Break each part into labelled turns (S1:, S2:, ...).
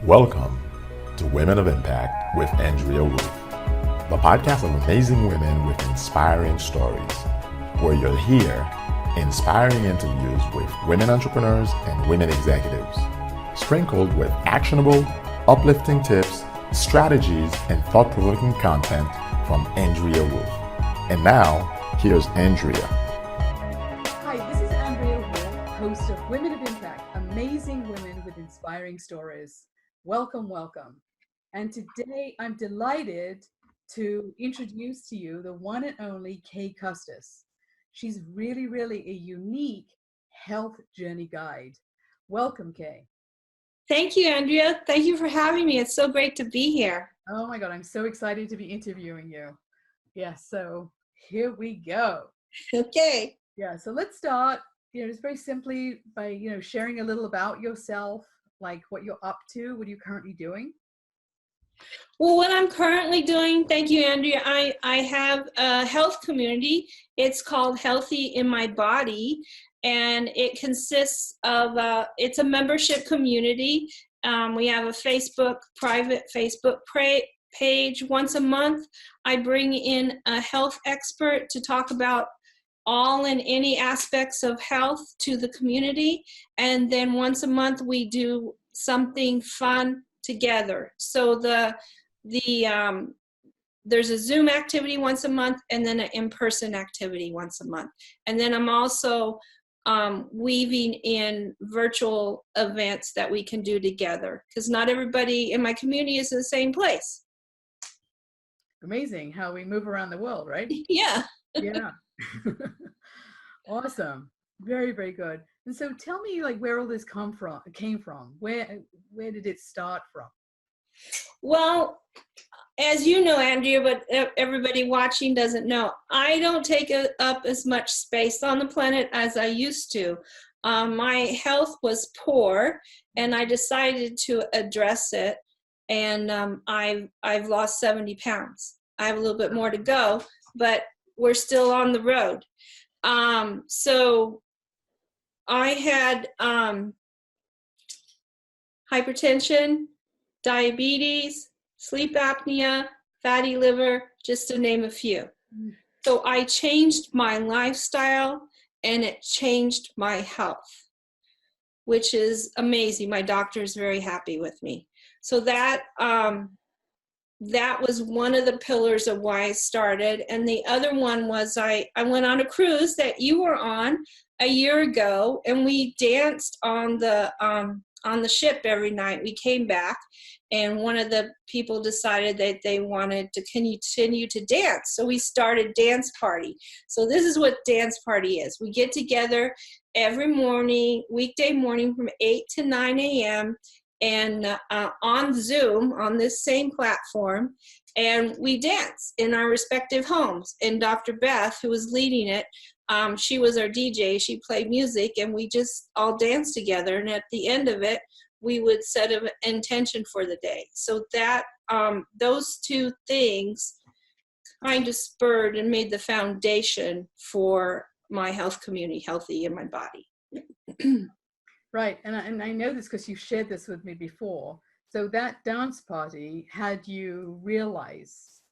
S1: Welcome to Women of Impact with Andrea Ruth, the podcast of amazing women with inspiring stories, where you'll hear inspiring interviews with women entrepreneurs and women executives, sprinkled with actionable, uplifting tips, strategies, and thought-provoking content from Andrea Ruth. And now, here's Andrea.
S2: Hi, this is Andrea Ruth, host of Women of Impact, amazing women with inspiring stories. Welcome, welcome. And today I'm delighted to introduce to you the one and only Custis. She's really a unique health journey guide. Welcome, Kay.
S3: Thank you, Andrea. Thank you for having me. It's so great to be here.
S2: Oh my God, I'm so excited to be interviewing you. Yeah, so here we go.
S3: Okay.
S2: Yeah, so let's start, just very simply by, sharing a little about yourself, like what you're up to, what are you currently doing?
S3: Well, what I'm currently doing, thank you, Andrea, I have a health community. It's called Healthy in My Body, and it consists of, it's a membership community. We have a private Facebook page. Once a month, I bring in a health expert to talk about all and any aspects of health to the community. And then once a month, we do something fun together. So there's a Zoom activity once a month and then an in-person activity once a month. And then I'm also weaving in virtual events that we can do together, because not everybody in my community is in the same place.
S2: Amazing how we move around the world, right?
S3: Yeah.
S2: Yeah. Awesome. Very good. And so tell me, like, where all this came from. Where did it start from?
S3: Well, as you know, Andrea, but everybody watching doesn't know, I don't take up as much space on the planet as I used to. My health was poor, and I decided to address it, and I've lost 70 pounds. I have a little bit more to go, but we're still on the road. So I had hypertension, diabetes, sleep apnea, fatty liver, just to name a few. So I changed my lifestyle and it changed my health, which is amazing. My doctor is very happy with me. So that was one of the pillars of why I started. And the other one was I went on a cruise that you were on a year ago, and we danced on the ship every night. We came back, and one of the people decided that they wanted to continue to dance. So we started dance party. So this is what dance party is. We get together every morning, weekday morning from 8 to 9 a.m., and on Zoom, on this same platform, and we dance in our respective homes. And Dr. Beth, who was leading it, she was our DJ. She played music, and we just all danced together. And at the end of it, we would set an intention for the day. So that those two things kind of spurred and made the foundation for my health community, Healthy in My Body.
S2: Right, and I know this because you shared this with me before. So that dance party had you realize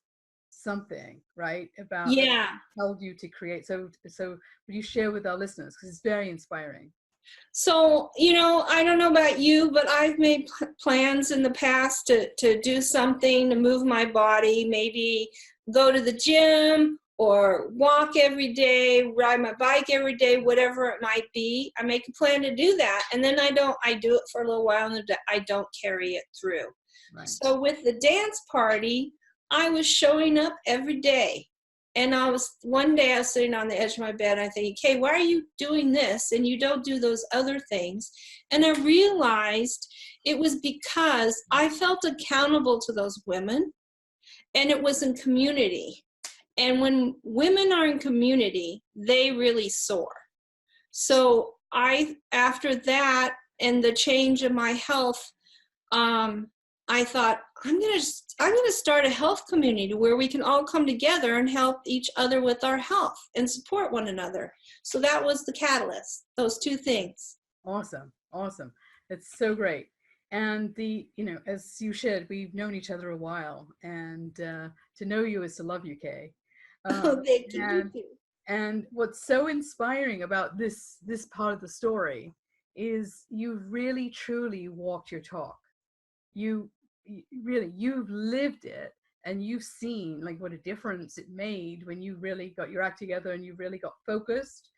S2: something, right, about
S3: Yeah.
S2: held you to create. So would you share with our listeners, because it's very inspiring.
S3: So, I don't know about you, but I've made plans in the past to do something, to move my body, maybe go to the gym or walk every day, ride my bike every day, whatever it might be. I make a plan to do that. And then I do it for a little while and I don't carry it through. Right. So with the dance party, I was showing up every day. And one day I was sitting on the edge of my bed, and I think, okay, why are you doing this? And you don't do those other things. And I realized it was because I felt accountable to those women, and it was in community. And when women are in community, they really soar. So after that and the change in my health, I thought, I'm gonna start a health community where we can all come together and help each other with our health and support one another. So that was the catalyst, those two things.
S2: Awesome. It's so great. And as you shared, we've known each other a while, and to know you is to love you, Kay.
S3: Oh, thank you.
S2: And
S3: You too.
S2: and what's so inspiring about this part of the story is you've really truly walked your talk. You've lived it, and you've seen like what a difference it made when you really got your act together and you really got focused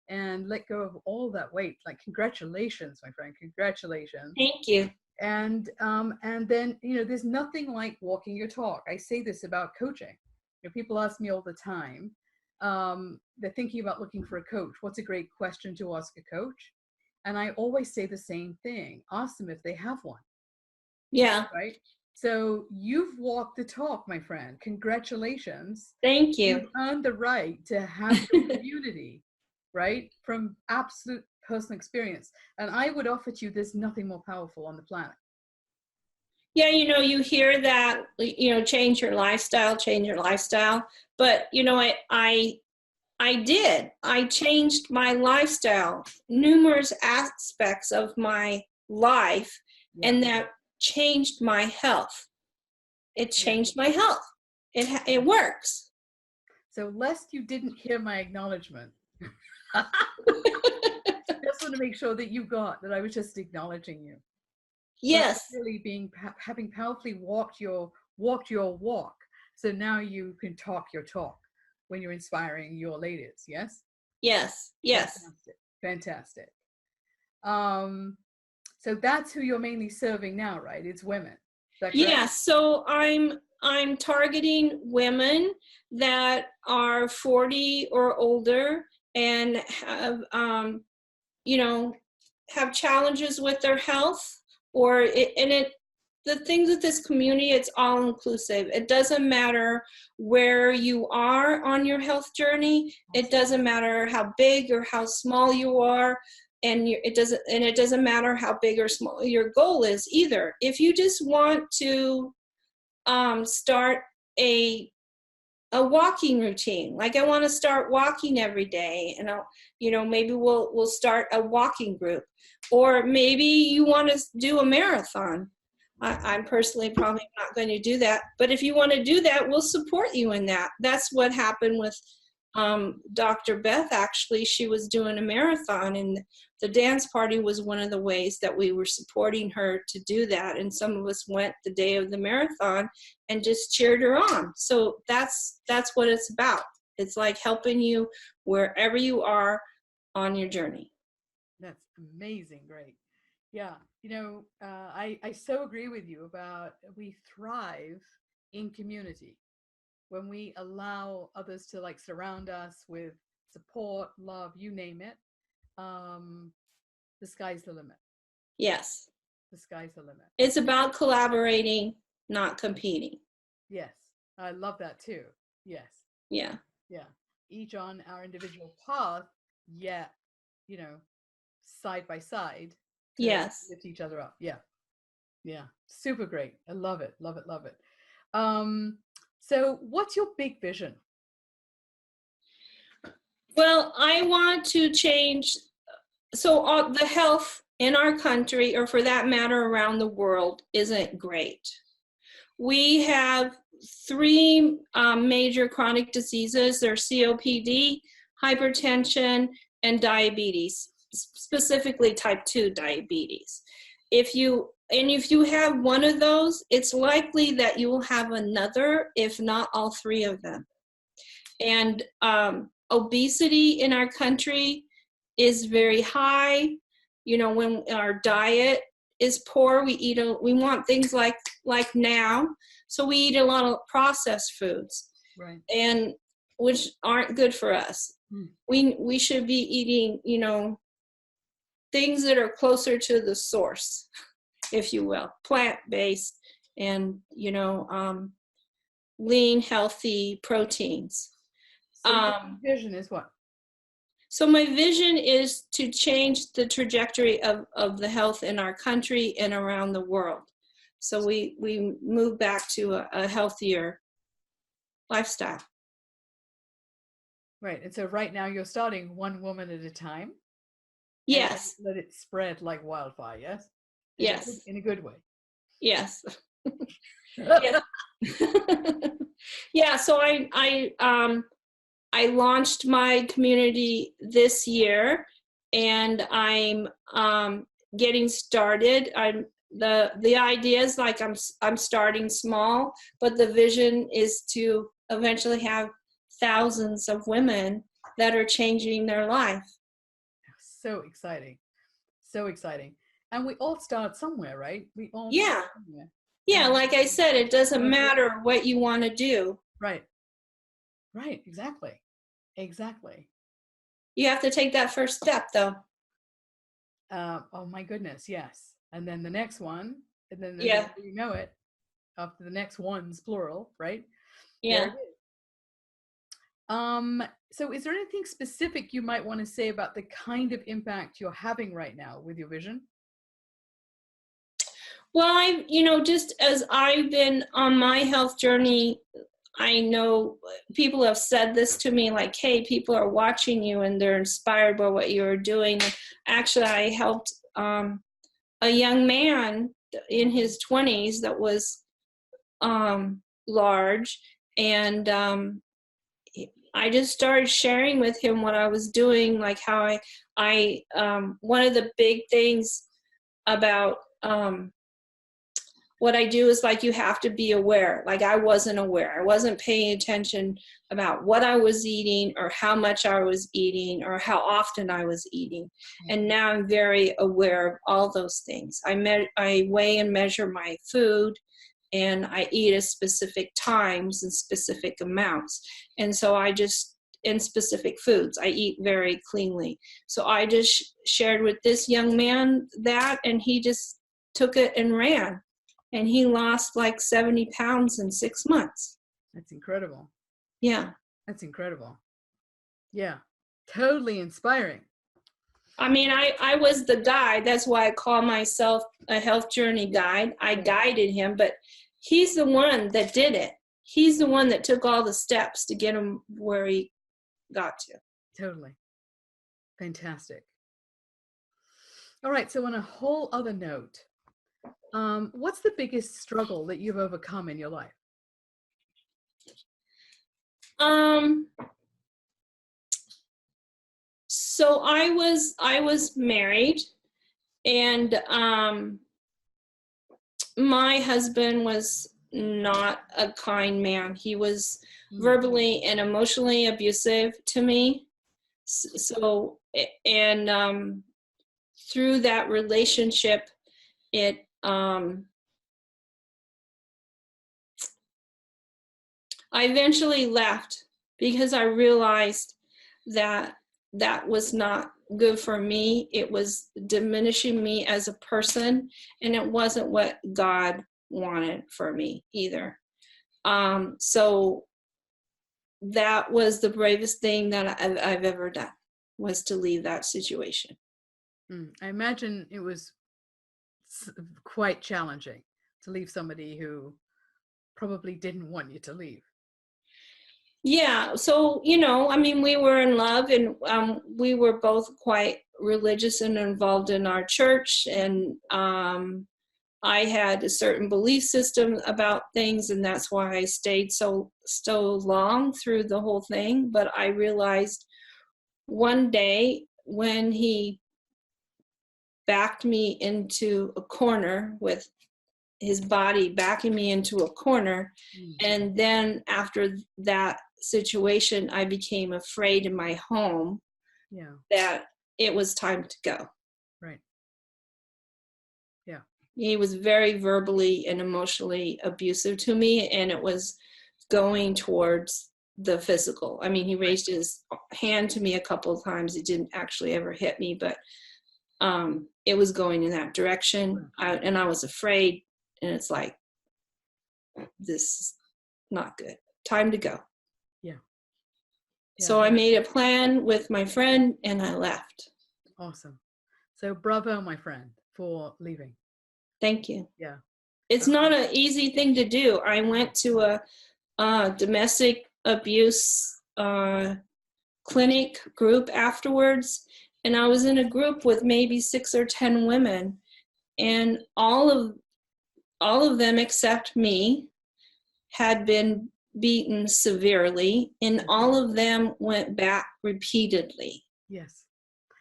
S2: and let go of all that weight. Like, congratulations, my friend, congratulations.
S3: Thank you.
S2: And then there's nothing like walking your talk. I say this about coaching. People ask me all the time, they're thinking about looking for a coach. What's a great question to ask a coach? And I always say the same thing: ask them if they have one.
S3: Yeah.
S2: Right? So you've walked the talk, my friend. Congratulations.
S3: Thank you.
S2: You've earned the right to have your community, right? From absolute personal experience. And I would offer to you, there's nothing more powerful on the planet.
S3: Yeah, you hear that, change your lifestyle, change your lifestyle. But, I did. I changed my lifestyle, numerous aspects of my life, and that changed my health. It changed my health. It works.
S2: So lest you didn't hear my acknowledgement, just want to make sure that you got that I was just acknowledging you.
S3: Yes.
S2: Really having powerfully walked your walk. So now you can talk your talk when you're inspiring your ladies. Yes.
S3: Yes. Yes.
S2: Fantastic. So that's who you're mainly serving now, right? It's women.
S3: Yeah. So I'm targeting women that are 40 or older and have have challenges with their health, the things with this community, it's all inclusive. It doesn't matter where you are on your health journey. It doesn't matter how big or how small you are, and it doesn't matter how big or small your goal is either. If you just want to start a walking routine, like I want to start walking every day, and maybe we'll start a walking group, or maybe you want to do a marathon. I'm personally probably not going to do that, but if you want to do that, we'll support you in that. That's what happened with Dr. Beth. Actually, she was doing a marathon, and the dance party was one of the ways that we were supporting her to do that. And some of us went the day of the marathon and just cheered her on. So that's what it's about. It's like helping you wherever you are on your journey.
S2: That's amazing. Great. Yeah. I so agree with you about we thrive in community when we allow others to like surround us with support, love, you name it. The sky's the limit.
S3: Yes.
S2: The sky's the limit.
S3: It's about collaborating, not competing.
S2: Yes. I love that too. Yes.
S3: Yeah.
S2: Yeah. Each on our individual path, yet, side by side.
S3: Yes.
S2: Lift each other up. Yeah. Yeah. Super great. I love it. Love it. Love it. So what's your big vision?
S3: Well, I want to change. So the health in our country, or for that matter around the world, isn't great. We have 3 major chronic diseases. They're COPD, hypertension, and diabetes, specifically type 2 diabetes. If you have one of those, it's likely that you will have another, if not all 3 of them. And obesity in our country is very high. When our diet is poor, we want things like now, so we eat a lot of processed foods,
S2: right,
S3: and which aren't good for us. We should be eating things that are closer to the source, if you will, plant-based, and lean, healthy proteins.
S2: So your vision is what?
S3: So my vision is to change the trajectory of the health in our country and around the world. So we move back to a healthier lifestyle.
S2: Right. And so right now you're starting one woman at a time.
S3: Yes.
S2: Let it spread like wildfire. Yes.
S3: Yes.
S2: In a good way.
S3: Yes. Yes. Yeah. So I launched my community this year, and I'm getting started. The idea is like I'm starting small, but the vision is to eventually have thousands of women that are changing their life.
S2: So exciting. So exciting. And we all start somewhere, right? We all
S3: Yeah.
S2: start somewhere.
S3: Yeah,
S2: And
S3: like I said, it doesn't matter what you want to do.
S2: right. Right, exactly. Exactly.
S3: You have to take that first step, though.
S2: Oh my goodness, yes. And then the next one, and then
S3: Yeah.
S2: before you know it, after the next one's plural, right?
S3: Yeah.
S2: There it is. So is there anything specific you might want to say about the kind of impact you're having right now with your vision?
S3: Well, just as I've been on my health journey, I know people have said this to me, like, hey, people are watching you and they're inspired by what you're doing. Actually, I helped a young man in his 20s that was large, and I just started sharing with him what I was doing, like how I one of the big things about what I do is, like, you have to be aware. Like, I wasn't aware. I wasn't paying attention about what I was eating or how much I was eating or how often I was eating. And now I'm very aware of all those things. I weigh and measure my food, and I eat at specific times and specific amounts. And so in specific foods, I eat very cleanly. So I just shared with this young man that, and he just took it and ran. And he lost like 70 pounds in 6 months.
S2: That's incredible.
S3: Yeah.
S2: That's incredible. Yeah. Totally inspiring.
S3: I mean, I was the guide. That's why I call myself a health journey guide. I guided him, but he's the one that did it. He's the one that took all the steps to get him where he got to.
S2: Totally. Fantastic. All right. So on a whole other note, what's the biggest struggle that you've overcome in your life?
S3: So I was married, and my husband was not a kind man. He was verbally and emotionally abusive to me. So, and through that relationship, I eventually left because I realized that that was not good for me. It was diminishing me as a person, and it wasn't what God wanted for me either. So that was the bravest thing that I've ever done, was to leave that situation.
S2: I imagine it was quite challenging to leave somebody who probably didn't want you to leave.
S3: Yeah, so, I mean, we were in love, and we were both quite religious and involved in our church, and I had a certain belief system about things, and that's why I stayed so long through the whole thing. But I realized one day when he backed me into a corner, with his body backing me into a corner, and then after that situation, I became afraid in my home that it was time to go.
S2: Right. Yeah.
S3: He was very verbally and emotionally abusive to me, and it was going towards the physical. I mean, he raised his hand to me a couple of times. He didn't actually ever hit me, but it was going in that direction. And I was afraid, and it's like, this is not good. Time to go. Yeah. So I made a plan with my friend, and I left.
S2: Awesome. So bravo, my friend, for leaving.
S3: Thank you.
S2: Yeah.
S3: It's not an easy thing to do. I went to a domestic abuse clinic group afterwards, and I was in a group with maybe 6 or 10 women, and all of them except me had been beaten severely, and all of them went back repeatedly.
S2: Yes.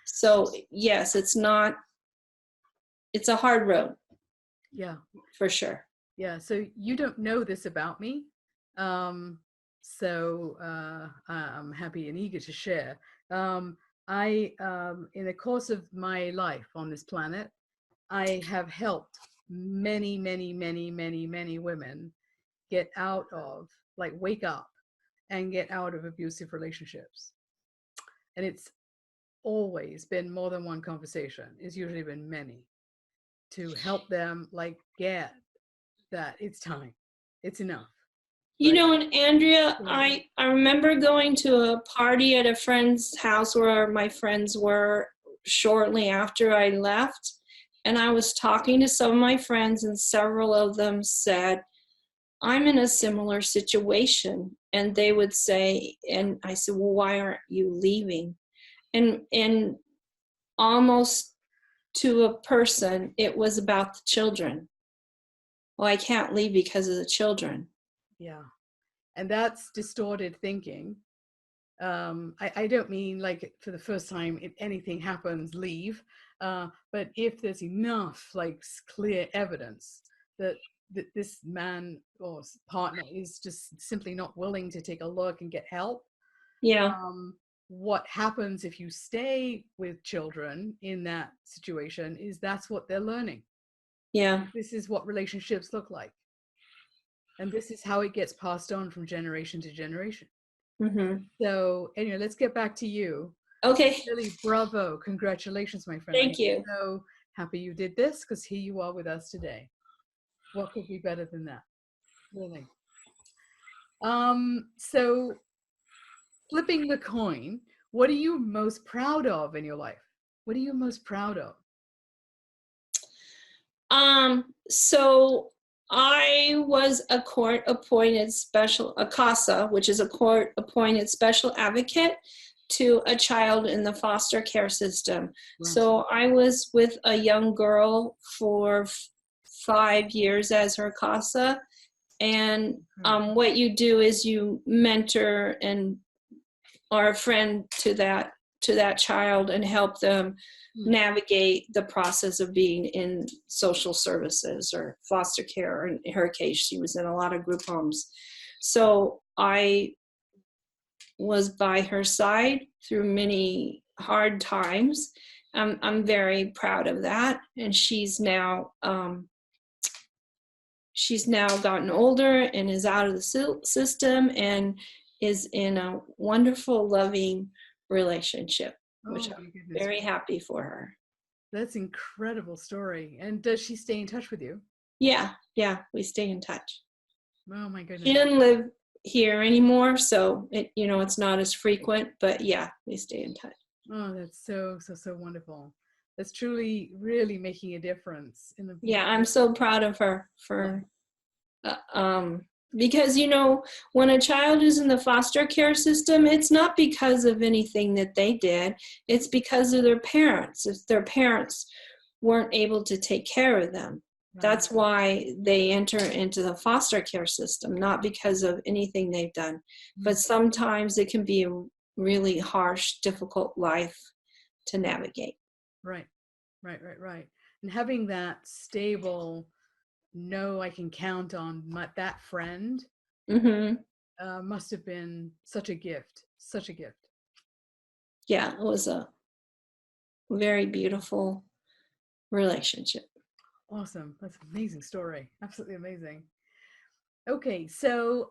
S3: So yes, it's a hard road.
S2: Yeah.
S3: For sure.
S2: Yeah. So you don't know this about me. I'm happy and eager to share. In the course of my life on this planet, I have helped many, many, many, many, many women get out of, like, wake up and get out of abusive relationships. And it's always been more than one conversation. It's usually been many, to help them, like, get that it's time, it's enough.
S3: You
S2: Right?
S3: know, and Andrea, I remember going to a party at a friend's house where my friends were shortly after I left. And I was talking to some of my friends, and several of them said, I'm in a similar situation. And they would say, and I said, well, why aren't you leaving? And almost to a person, it was about the children. Well, I can't leave because of the children.
S2: Yeah. And that's distorted thinking. I don't mean like for the first time, if anything happens, leave. But if there's enough, like, clear evidence that this man or partner is just simply not willing to take a look and get help.
S3: Yeah.
S2: What happens if you stay with children in that situation is that's what they're learning.
S3: Yeah.
S2: This is what relationships look like. And this is how it gets passed on from generation to generation.
S3: Mm-hmm.
S2: So anyway, let's get back to you.
S3: Okay.
S2: Really, bravo. Congratulations, my friend.
S3: Thank you.
S2: I'm so happy you did this, because here you are with us today. What could be better than that? Really. So flipping the coin, what are you most proud of in your life? What are you most proud of?
S3: So I was a court-appointed a CASA, which is a court-appointed special advocate to a child in the foster care system.
S2: Wow.
S3: So I was with a young girl for 5 years as her CASA. And what you do is you mentor and are a friend to that child and help them navigate the process of being in social services or foster care. In her case, she was in a lot of group homes. So I was by her side through many hard times. I'm very proud of that. And she's now gotten older and is out of the system and is in a wonderful, loving relationship, which I'm very happy for her.
S2: That's an incredible story. And does she stay in touch with you?
S3: Yeah, we stay in touch.
S2: Oh my goodness.
S3: She doesn't live here anymore, so it's not as frequent, but yeah, we stay in touch.
S2: Oh, that's so wonderful. That's truly, really making a difference in the.
S3: Yeah, I'm so proud of her for because when a child is in the foster care system, it's not because of anything that they did, it's because of their parents. If their parents weren't able to take care of them, that's why they enter into the foster care system, not because of anything they've done. But sometimes it can be a really harsh, difficult life to navigate.
S2: Right. And having that stable, I can count on that friend, must have been such a gift.
S3: Yeah, it was a very beautiful relationship.
S2: Awesome. That's an amazing story. Absolutely amazing. Okay, so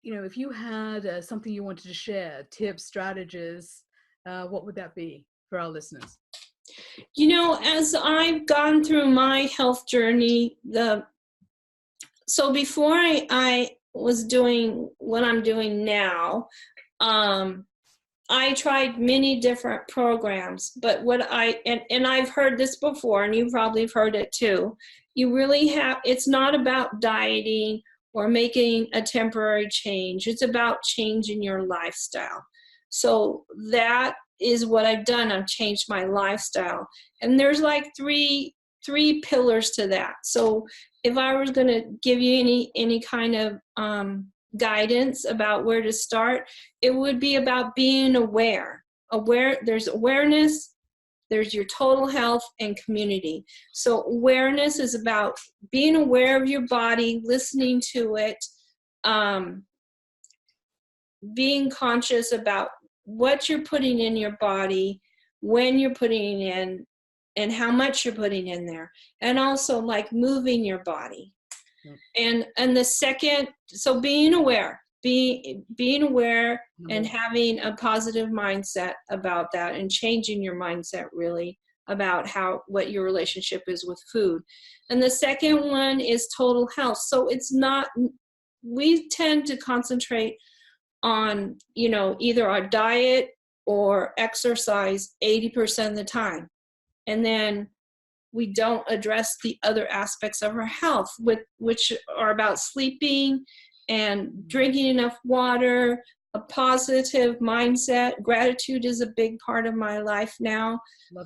S2: if you had something you wanted to share, tips, strategies, what would that be for our listeners?
S3: As I've gone through my health journey, so before I was doing what I'm doing now, I tried many different programs, but and I've heard this before, and you probably have heard it too, it's not about dieting or making a temporary change. It's about changing your lifestyle. So that is what I've done. I've changed my lifestyle. And there's like three pillars to that. So if I was going to give you any kind of guidance about where to start, it would be about being aware. There's awareness, there's your total health, and community. So awareness is about being aware of your body, listening to it, being conscious about what you're putting in your body, when you're putting it in, and how much you're putting in there, and also like moving your body. And the second, so being aware and having a positive mindset about that, and changing your mindset really about what your relationship is with food. And the second one is total health. So it's not, we tend to concentrate on, either our diet or exercise 80% of the time. And then we don't address the other aspects of our health, which are about sleeping and drinking enough water, a positive mindset. Gratitude is a big part of my life now,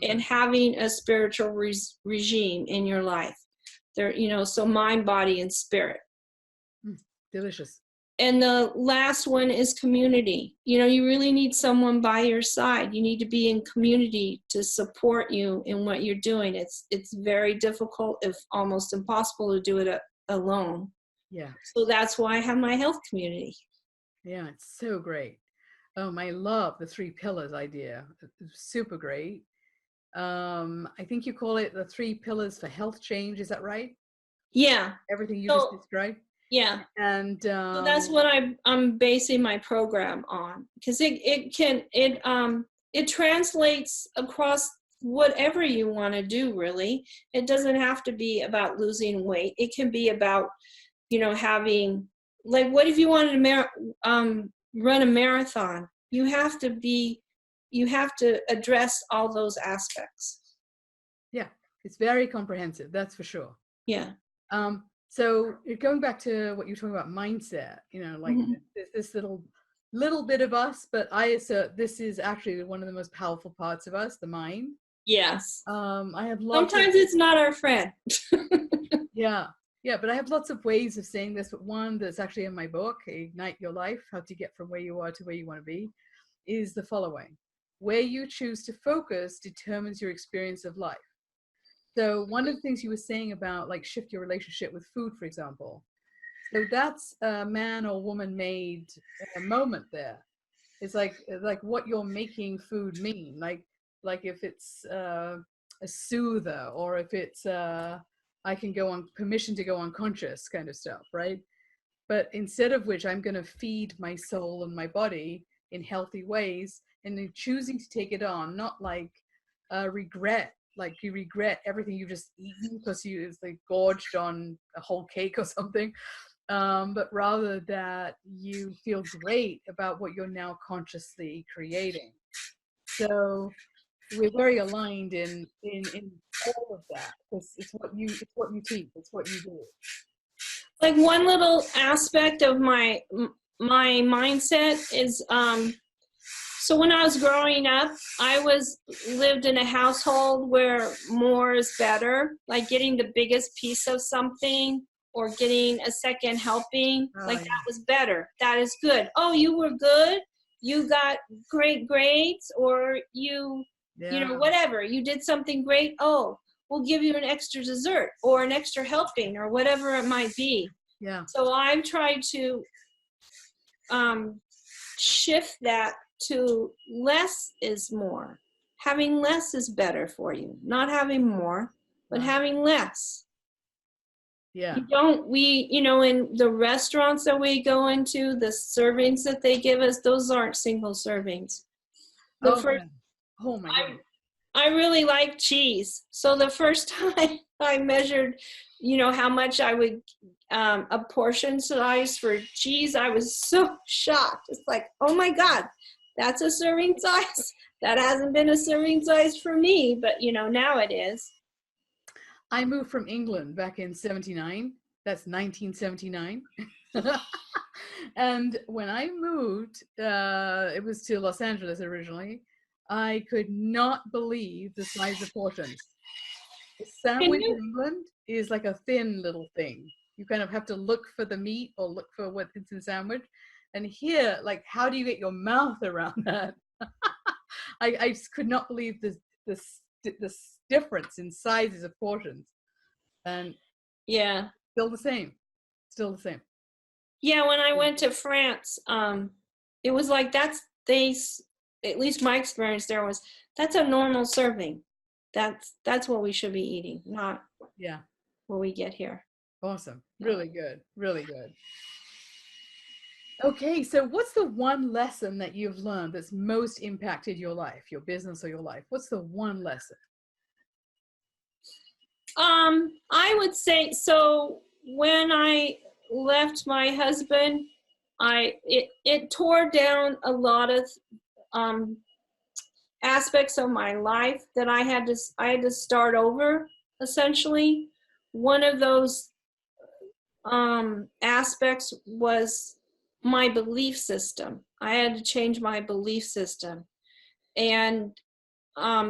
S3: and having a spiritual regime in your life. There, so mind, body, and spirit.
S2: Delicious.
S3: And the last one is community. You really need someone by your side. You need to be in community to support you in what you're doing. It's very difficult, if almost impossible, to do it alone.
S2: Yeah.
S3: So that's why I have my health community.
S2: Yeah, it's so great. I love the 3 pillars idea. It's super great. I think you call it the 3 pillars for health change. Is that right?
S3: Yeah.
S2: Everything you just described.
S3: Yeah.
S2: And
S3: so that's what I'm basing my program on, because it translates across whatever you want to do, really. It doesn't have to be about losing weight. It can be about, having, like, what if you wanted to run a marathon? You have to address all those aspects. Yeah.
S2: It's very comprehensive, that's for sure.
S3: Yeah.
S2: So going back to what you're talking about, mindset, like this little bit of us, but I assert this is actually one of the most powerful parts of us, the mind.
S3: Yes.
S2: I have
S3: sometimes it's not our friend.
S2: Yeah, but I have lots of ways of saying this, but one that's actually in my book, Ignite Your Life, How to Get From Where You Are to Where You Want to Be, is the following. Where you choose to focus determines your experience of life. So one of the things you were saying about, like, shift your relationship with food, for example. So that's a man or woman made moment there. It's like what you're making food mean. Like if it's a soother, or if it's I can go on permission to go unconscious kind of stuff, right? But instead of which, I'm going to feed my soul and my body in healthy ways, and then choosing to take it on, not like regret. Like you regret everything you've just eaten because it's like gorged on a whole cake or something, but rather that you feel great about what you're now consciously creating. So we're very aligned in all of that, because it's what you teach, it's what you do.
S3: Like one little aspect of my mindset is so when I was growing up, I lived in a household where more is better, like getting the biggest piece of something or getting a second helping, that was better. That is good. Oh, you were good. You got great grades, or whatever. You did something great. Oh, we'll give you an extra dessert or an extra helping or whatever it might be.
S2: Yeah.
S3: So I've tried to shift that to less is more. Having less is better for you. Not having more, but having less.
S2: Yeah.
S3: In the restaurants that we go into, the servings that they give us, those aren't single servings.
S2: Oh my God.
S3: I really like cheese. So the first time I measured, how much I would, a portion size for cheese, I was so shocked. It's like, oh my God, that's a serving size. That hasn't been a serving size for me, but now it is.
S2: I moved from England back in 79. That's 1979. And when I moved, it was to Los Angeles originally. I could not believe the size of portions. The
S3: Can
S2: sandwich in
S3: you?
S2: England is like a thin little thing. You kind of have to look for the meat or look for what's in the sandwich. And here, like, how do you get your mouth around that? I just could not believe this difference in sizes of portions. And
S3: Yeah.
S2: still the same. Still the same.
S3: Yeah, when I went to France, it was like at least my experience there was, that's a normal serving. That's what we should be eating, not
S2: Yeah.
S3: what we get here.
S2: Awesome. Really good. Really good. Okay, so what's the one lesson that you've learned that's most impacted your life, your business or your life? What's the one lesson?
S3: I would say, so when I left my husband, it tore down a lot of aspects of my life that I had to start over, essentially. One of those aspects was my belief system. I had to change my belief system, and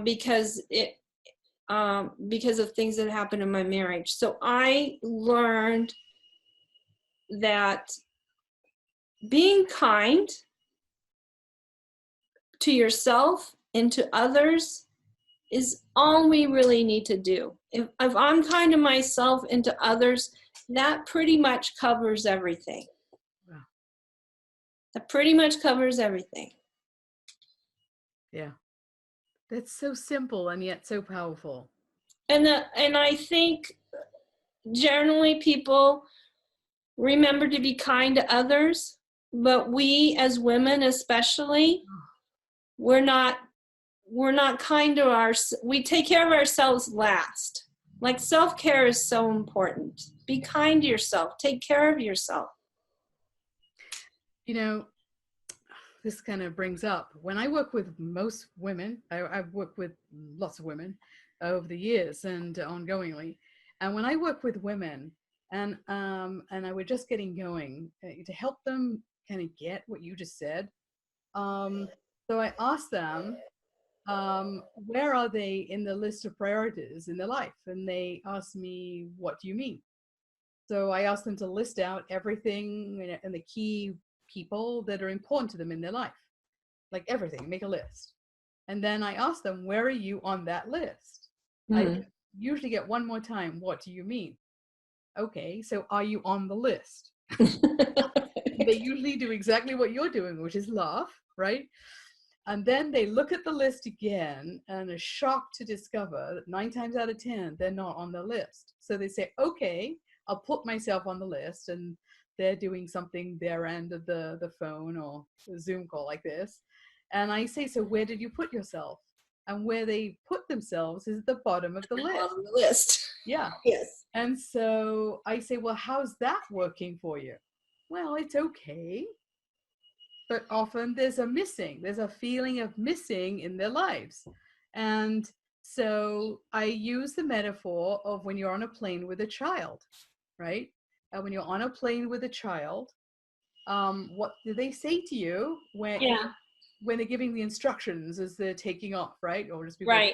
S3: because of things that happened in my marriage. So I learned that being kind to yourself and to others is all we really need to do. If I'm kind to myself and to others, that pretty much covers everything.
S2: Wow.
S3: That pretty much covers everything.
S2: Yeah. That's so simple and yet so powerful.
S3: And I think generally people remember to be kind to others, but we as women especially, we're not kind to we take care of ourselves last. Like, self-care is so important. Be kind to yourself. Take care of yourself.
S2: You know, this kind of brings up, when I work with most women, I've worked with lots of women over the years and ongoingly. And when I work with women and I were just getting going to help them kind of get what you just said. So I asked them, where are they in the list of priorities in their life? And they asked me, what do you mean? So I asked them to list out everything and the key people that are important to them in their life, like everything, make a list. And then I asked them, where are you on that list? I usually get one more time, what do you mean? Okay, so are you on the list? They usually do exactly what you're doing, which is laugh, right? And then they look at the list again and are shocked to discover that 9 times out of 10, they're not on the list. So they say, okay, I'll put myself on the list, and they're doing something their end of the phone or the Zoom call like this. And I say, so where did you put yourself? And where they put themselves is at the bottom of the list.
S3: On the list.
S2: Yeah.
S3: Yes.
S2: And so I say, well, how's that working for you? Well, it's okay. But often there's a feeling of missing in their lives. And so I use the metaphor of when you're on a plane with a child, right? And when you're on a plane with a child, what do they say to you when they're giving the instructions as they're taking off, right? Or just before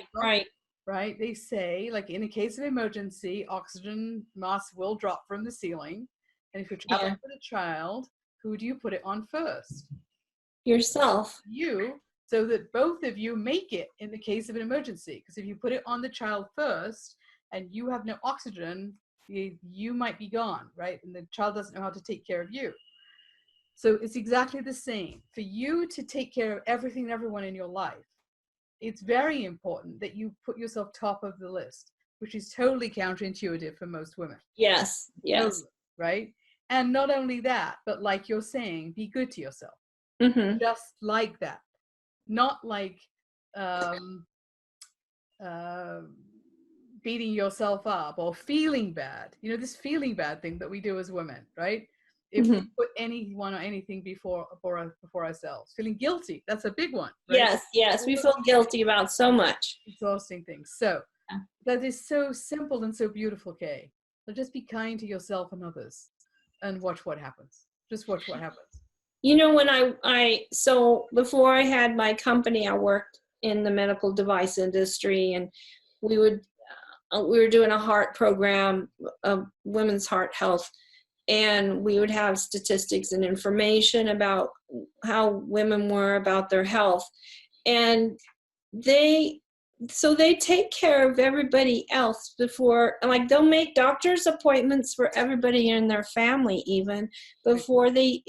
S2: right? They say, like, in a case of emergency, oxygen mask will drop from the ceiling. And if you're traveling with a child, who do you put it on first?
S3: Yourself.
S2: You, so that both of you make it in the case of an emergency. Because if you put it on the child first and you have no oxygen, you might be gone, right? And the child doesn't know how to take care of you. So it's exactly the same. For you to take care of everything and everyone in your life, it's very important that you put yourself top of the list, which is totally counterintuitive for most women.
S3: Yes.
S2: Totally, right? And not only that, but like you're saying, be good to yourself. Just like that. Not like beating yourself up or feeling bad. You know, this feeling bad thing that we do as women, right? If we put anyone or anything before ourselves, feeling guilty, that's a big one, right?
S3: Yes, we feel guilty about so much.
S2: Exhausting things. So that is so simple and so beautiful, Kay. So just be kind to yourself and others and watch what happens. Just watch what happens.
S3: You know, when so before I had my company, I worked in the medical device industry, and we were doing a heart program, women's heart health, and we would have statistics and information about how women were about their health. And they take care of everybody else before, like they'll make doctor's appointments for everybody in their family even before they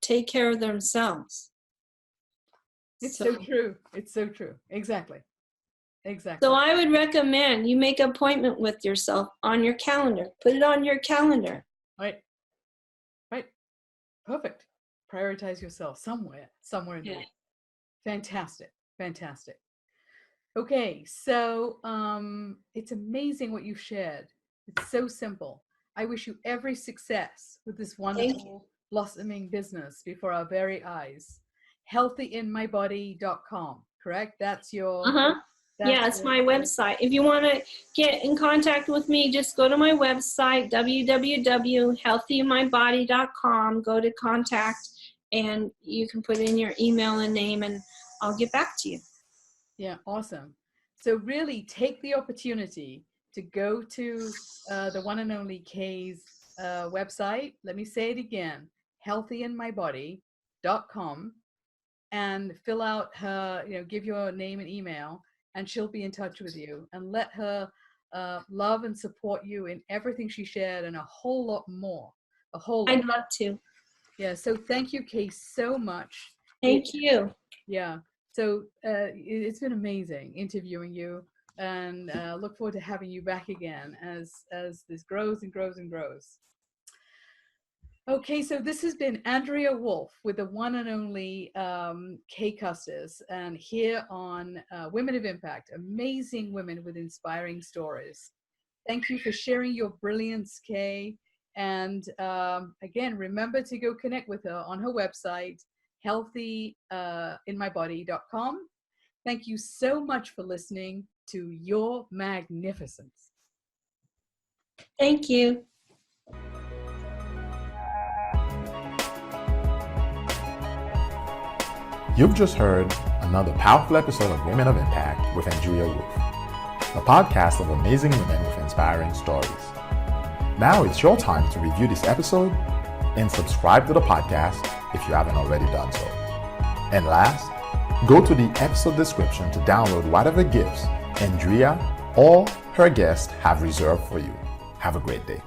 S3: take care of themselves.
S2: It's so true. It's so true. Exactly.
S3: So I would recommend you make an appointment with yourself on your calendar. Put it on your calendar.
S2: Right. Perfect. Prioritize yourself somewhere in there. Fantastic. Okay, so it's amazing what you've shared. It's so simple. I wish you every success with this wonderful blossoming business before our very eyes. Healthyinmybody.com, correct? That's your...
S3: Yeah, it's my website. If you want to get in contact with me, just go to my website, www.healthyinmybody.com. Go to contact, and you can put in your email and name, and I'll get back to you.
S2: Yeah, awesome. So really take the opportunity to go to the one and only Kay's website. Let me say it again, healthyinmybody.com, and fill out her, give your name and email, and she'll be in touch with you, and let her love and support you in everything she shared and a whole lot more.
S3: I'd love to.
S2: Yeah, so thank you, Kay, so much.
S3: Thank you.
S2: Yeah, so it's been amazing interviewing you, and look forward to having you back again as this grows and grows and grows. Okay, so this has been Andrea Wolf with the one and only Kay Custis, and here on Women of Impact, amazing women with inspiring stories. Thank you for sharing your brilliance, Kay. And again, remember to go connect with her on her website, healthyinmybody.com. Thank you so much for listening to Your Magnificence.
S3: Thank you.
S1: You've just heard another powerful episode of Women of Impact with Andrea Wolf, a podcast of amazing women with inspiring stories. Now it's your time to review this episode and subscribe to the podcast if you haven't already done so. And last, go to the episode description to download whatever gifts Andrea or her guests have reserved for you. Have a great day.